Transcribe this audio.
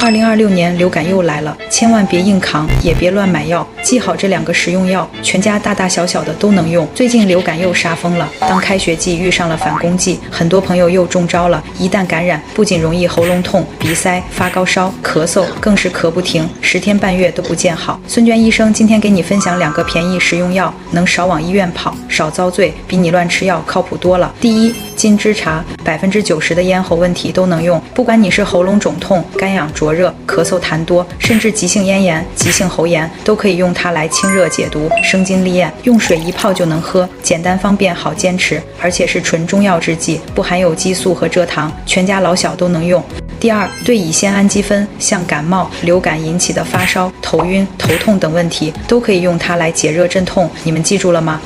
2026年流感又来了，千万别硬扛，也别乱买药。记好这2个食用药，全家大大小小的都能用。最近流感又杀疯了，当开学季遇上了反攻季，很多朋友又中招了。一旦感染，不仅容易喉咙痛、鼻塞、发高烧、咳嗽，更是咳不停，10天半月都不见好。孙娟医生今天给你分享2个便宜食用药，能少往医院跑，少遭罪，比你乱吃药靠谱多了。第一，金枝茶，90%的咽喉问题都能用，不管你是喉咙肿痛、干痒灼热、咳嗽痰多，甚至急性咽炎、急性喉炎，都可以用它来清热解毒、生津利咽。用水一泡就能喝，简单方便，好坚持，而且是纯中药制剂，不含有激素和蔗糖，全家老小都能用。第二，对乙酰氨基酚，像感冒、流感引起的发烧、头晕、头痛等问题，都可以用它来解热镇痛。你们记住了吗？